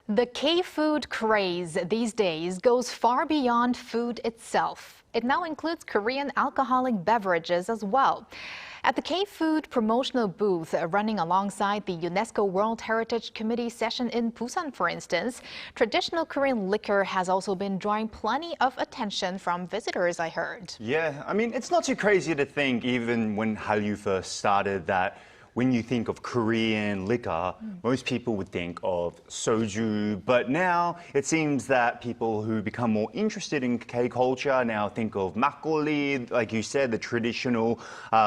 The K-food craze these days goes far beyond food itself. It now includes Korean alcoholic beverages as well. At the K-food promotional booth running alongside the UNESCO World Heritage Committee session in Busan, for instance, traditional Korean liquor has also been drawing plenty of attention from visitors, I heard. Yeah, I mean, it's not too crazy to think, even when Hallyu first started, that when you think of Korean liquor, most people would think of Soju. But now it seems that people who become more interested in K-culture now think of Makgeolli, like you said, the traditional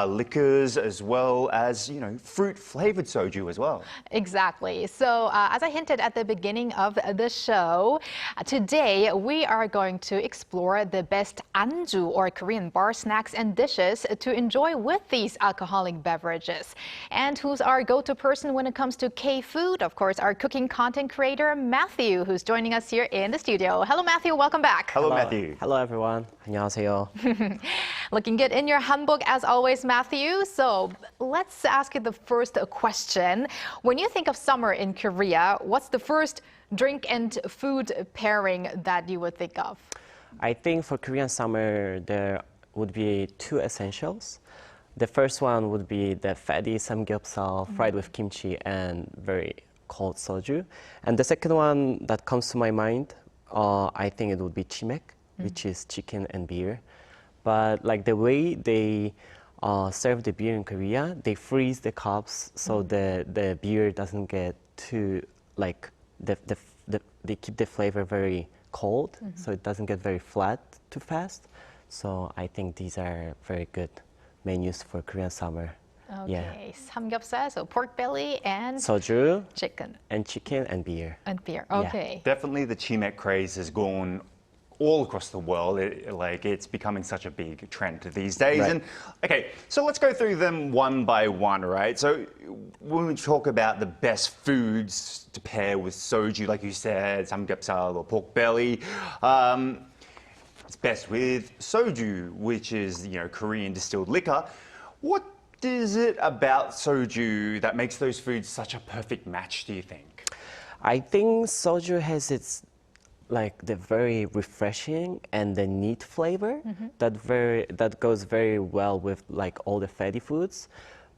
liquors, as well as, fruit-flavored Soju as well. Exactly. So as I hinted at the beginning of the show, today we are going to explore the best Anju, or Korean bar snacks and dishes to enjoy with these alcoholic beverages. And who's our go-to person when it comes to K-food? Of course, our cooking content creator, Matthew, who's joining us here in the studio. Hello, Matthew. Welcome back. Hello, Matthew. Hello, everyone. 안녕하세요. Looking good in your hanbok as always, Matthew. So let's ask you the first question. When you think of summer in Korea, what's the first drink and food pairing that you would think of? I think for Korean summer, there would be two essentials. The first one would be the fatty samgyeopsal fried with kimchi and very cold soju. And the second one that comes to my mind, I think it would be chimek, which is chicken and beer. But like the way they serve the beer in Korea, they freeze the cups so the beer doesn't get too, like, they keep the flavor very cold, so it doesn't get very flat too fast. So I think these are very good menus for Korean summer. Okay, Yeah. samgyeopsal, so pork belly and Soju chicken. and chicken and beer. And beer, okay. Definitely the chimek craze has gone all across the world. It's becoming such a big trend these days. Right. And okay, so let's go through them one by one, right? So when we talk about the best foods to pair with soju, like you said, samgyeopsal or pork belly, it's best with soju, which is, Korean distilled liquor. What is it about soju that makes those foods such a perfect match, do you think? I think soju has the very refreshing and the neat flavor that goes very well with like all the fatty foods.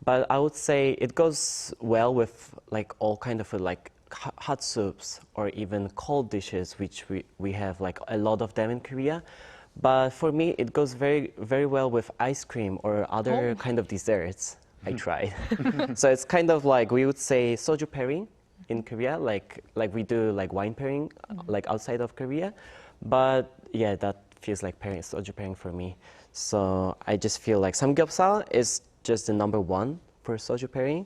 But I would say it goes well with like all kind of like hot soups or even cold dishes, which we have like a lot of them in Korea. But for me, it goes very, very well with ice cream or other kind of desserts I tried. So it's kind of like, we would say soju pairing in Korea, like we do like wine pairing, like outside of Korea. But yeah, that feels like soju pairing for me. So I just feel like samgyeopsal is just the number one for soju pairing.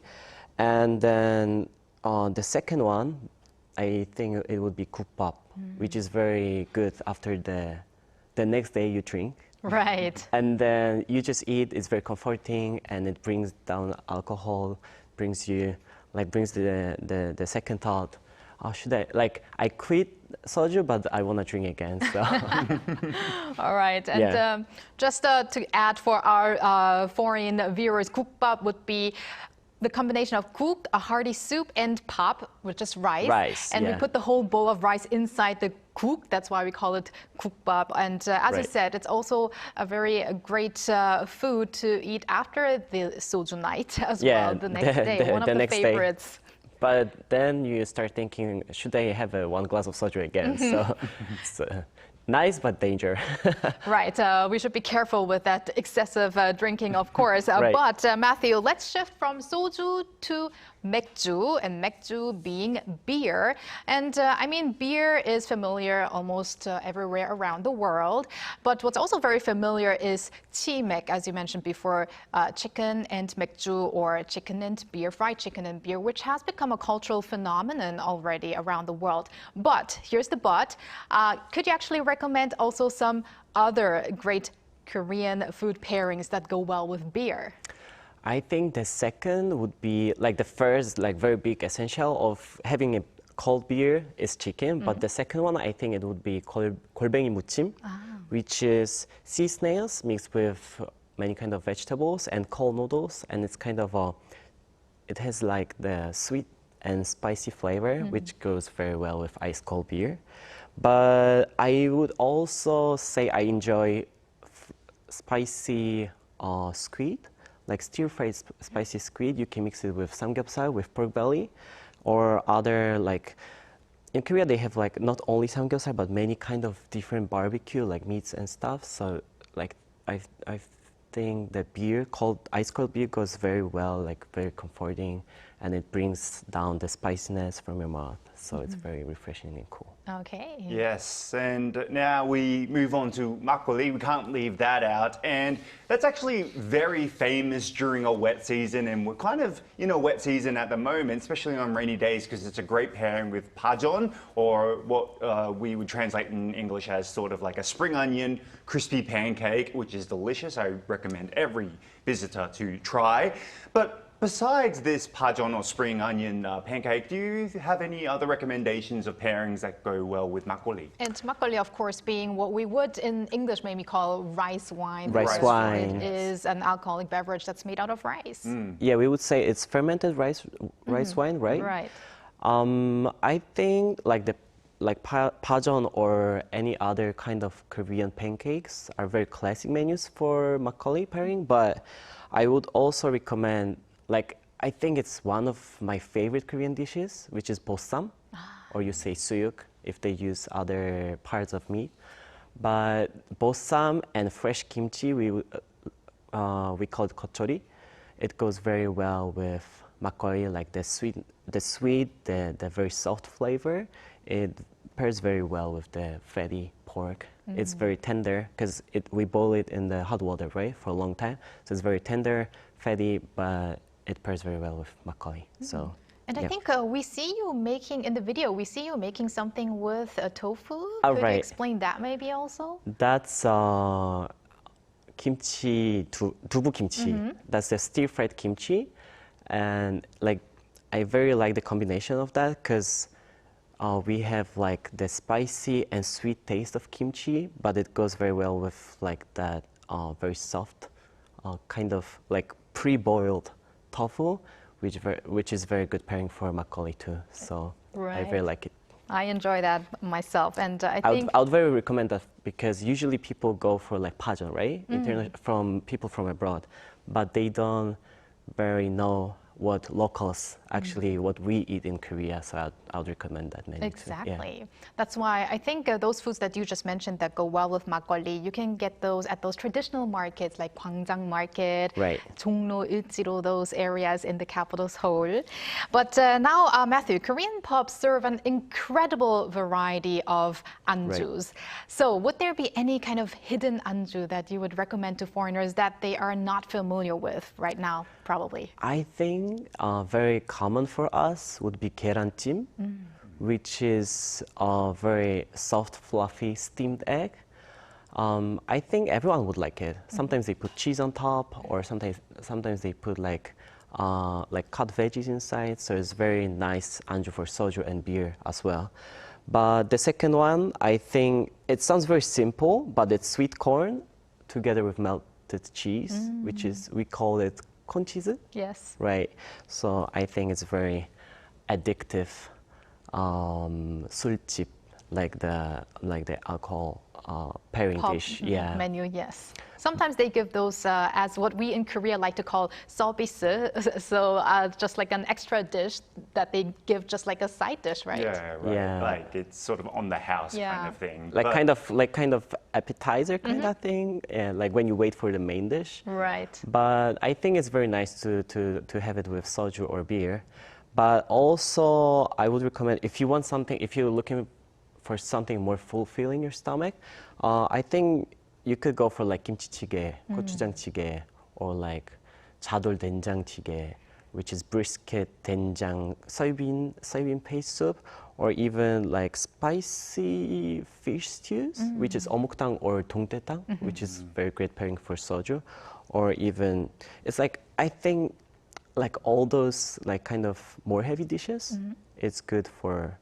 And then the second one, I think it would be 국밥, which is very good after the next day you drink. Right. And then you just eat, it's very comforting and it brings down alcohol, brings the second thought, I quit soju, but I want to drink again, so. All right, and just to add for our foreign viewers, 국밥 would be the combination of kuk, a hearty soup, and pap, which is rice. And we put the whole bowl of rice inside the kuk. That's why we call it 국밥. And as I said, it's also a very great food to eat after the soju night as well, the next day. One of the favorites. But then you start thinking, should I have one glass of soju again? So it's nice, but danger. Right. We should be careful with that excessive drinking, of course. But Matthew, let's shift from soju to 맥주, and 맥주 being beer. And I mean, beer is familiar almost everywhere around the world. But what's also very familiar is chimek, as you mentioned before, chicken and 맥주, or chicken and beer, fried chicken and beer, which has become a cultural phenomenon already around the world. But here's the but. Could you actually recommend also some other great Korean food pairings that go well with beer? I think the second would be like the first, like very big essential of having a cold beer is chicken, but the second one, I think it would be 골뱅이 무침, which is sea snails mixed with many kind of vegetables and cold noodles, and it's kind of it has like the sweet and spicy flavor, which goes very well with ice cold beer. But I would also say I enjoy spicy squid, like stir-fried spicy squid. You can mix it with samgyeopsal, with pork belly, or other like. In Korea, they have like not only samgyeopsal but many kind of different barbecue like meats and stuff. So like I think the beer called ice cold beer goes very well, like very comforting, and it brings down the spiciness from your mouth. So it's very refreshing and cool. Okay. Yes, and now we move on to makgeolli. We can't leave that out, and that's actually very famous during a wet season, and we're kind of in a wet season at the moment, especially on rainy days, because it's a great pairing with pajeon, or what we would translate in English as sort of like a spring onion crispy pancake, which is delicious. I recommend every visitor to try. But besides this pajeon or spring onion pancake, do you have any other recommendations of pairings that go well with makgeolli? And makgeolli, of course, being what we would in English maybe call rice wine. Rice wine. It is an alcoholic beverage that's made out of rice. Yeah, we would say it's fermented rice wine, right? Right. I think like pajeon or any other kind of Korean pancakes are very classic menus for makgeolli pairing, but I would also recommend, like, I think it's one of my favorite Korean dishes, which is bossam, or you say suyuk if they use other parts of meat. But bossam and fresh kimchi, we call it gochori. It goes very well with makgeolli, like the sweet, the very soft flavor. It pairs very well with the fatty pork. It's very tender because we boil it in the hot water, right, for a long time. So it's very tender, fatty, but it pairs very well with makgeolli. So. And I think we see you making, in the video, we see you making something with tofu. Oh, Could right. you explain that maybe also? That's kimchi, dubu kimchi. That's the stir-fried kimchi. And like, I very like the combination of that because we have like the spicy and sweet taste of kimchi, but it goes very well with like that very soft, kind of like pre-boiled tofu, which is very good pairing for makgeolli too. So I very like it. I enjoy that myself, and I think I would very recommend that because usually people go for like pajeon, right? From people from abroad, but they don't very know what locals actually what we eat in Korea. So I would recommend that menu exactly. too. Yeah. That's why I think those foods that you just mentioned that go well with makgeolli, you can get those at those traditional markets like Gwangjang Market, Right. Jongno, Iljiro, those areas in the capital Seoul. But now, Matthew, Korean pubs serve an incredible variety of anjus. So would there be any kind of hidden anju that you would recommend to foreigners that they are not familiar with right now, probably? I think very common for us would be 계란찜, which is a very soft, fluffy steamed egg. I think everyone would like it. Sometimes they put cheese on top, or sometimes they put like cut veggies inside. So it's very nice anju for soju and beer as well. But the second one, I think it sounds very simple, but it's sweet corn together with melted cheese, which is we call it konchizu. Yes. Right. So I think it's very addictive 술집, like the alcohol pairing Pub dish. Yeah. menu, yes. Sometimes they give those as what we in Korea like to call service, so just like an extra dish that they give just like a side dish, right? Yeah, right. Yeah. Like it's sort of on the house kind of thing. Like But- kind of appetizer kind of thing, like when you wait for the main dish. Right. But I think it's very nice to have it with soju or beer. But also, I would recommend if you're looking for something more fulfilling your stomach, I think you could go for like kimchi-jjigae, gochujang-jjigae, or like jadol 된장찌개, which is brisket, 된장, soybean paste soup, or even like spicy fish stews, which is 어묵탕 or 동태탕, which is very great pairing for soju, or even it's like I think like all those like kind of more heavy dishes, it's good for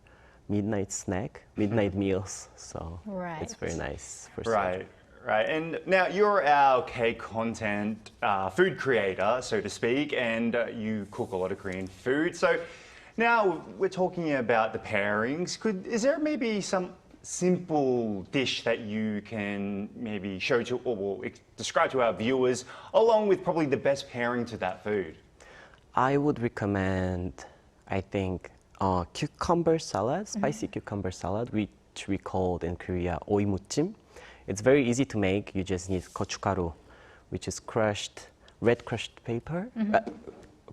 midnight snack, midnight meals. So it's very nice for soju. Right, and now you're our K-content food creator, so to speak, and you cook a lot of Korean food. So Now, we're talking about the pairings. Is there maybe some simple dish that you can maybe show to or describe to our viewers, along with probably the best pairing to that food? I would recommend, I think, cucumber salad, spicy cucumber salad, which we called in Korea oimuchim. It's very easy to make. You just need gochugaru, which is red crushed pepper.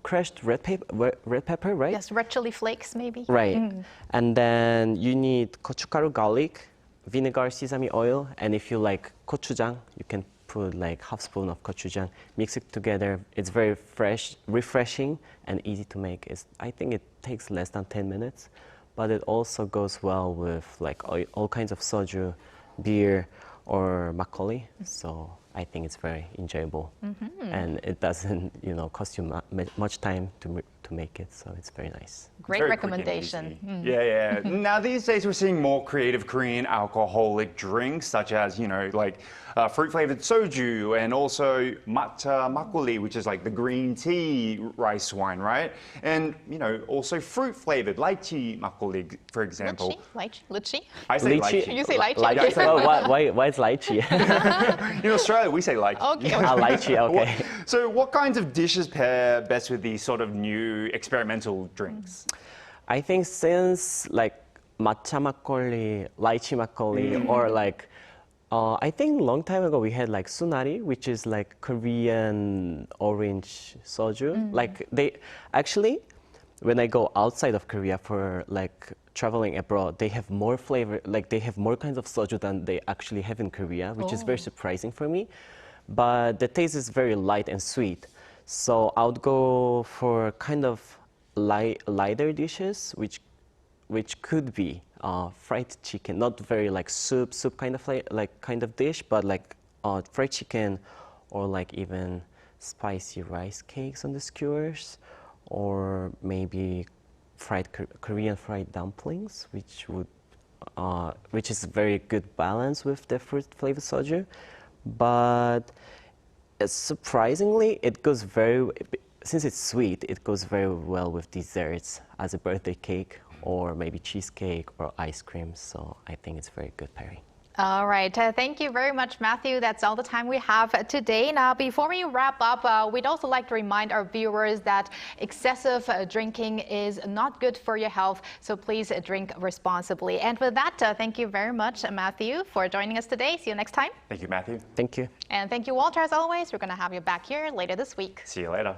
Crushed red pepper, right? Yes, red chili flakes maybe. Right. And then you need gochugaru garlic, vinegar, sesame oil, and if you like gochujang, you can put like half spoon of gochujang, mix it together. It's very fresh, refreshing, and easy to make. I think it takes less than 10 minutes, but it also goes well with like all kinds of soju, beer, or makgeolli. So I think it's very enjoyable, and it doesn't, cost you much time to make it. So it's very nice. Great Very recommendation. Yeah. Now these days we're seeing more creative Korean alcoholic drinks, such as like fruit-flavored soju, and also matcha makgeolli, which is like the green tea rice wine, right? And also fruit-flavored lychee makgeolli, for example. Lychee? I say Lychee. lychee. You say lychee? Lychee. Well, why is lychee? In Australia, we say lychee. Okay. Lychee, okay. So what kinds of dishes pair best with these sort of new experimental drinks? I think since like matcha makgeolli, lychee makgeolli, or like, I think long time ago we had like sunari, which is like Korean orange soju. Like when I go outside of Korea for like traveling abroad, they have more flavor, like they have more kinds of soju than they actually have in Korea, which is very surprising for me. But the taste is very light and sweet. So I would go for kind of lighter dishes, which could be fried chicken, not very like soup kind of dish, but like fried chicken, or like even spicy rice cakes on the skewers, or maybe Korean fried dumplings, which is very good balance with the fruit flavored soju. But surprisingly, since it's sweet, it goes very well with desserts as a birthday cake, or maybe cheesecake or ice cream. So I think it's very good pairing. All right. Thank you very much, Matthew. That's all the time we have today. Now, before we wrap up, we'd also like to remind our viewers that excessive drinking is not good for your health. So please drink responsibly. And with that, thank you very much, Matthew, for joining us today. See you next time. Thank you, Matthew. Thank you. And thank you, Walter, as always. We're going to have you back here later this week. See you later.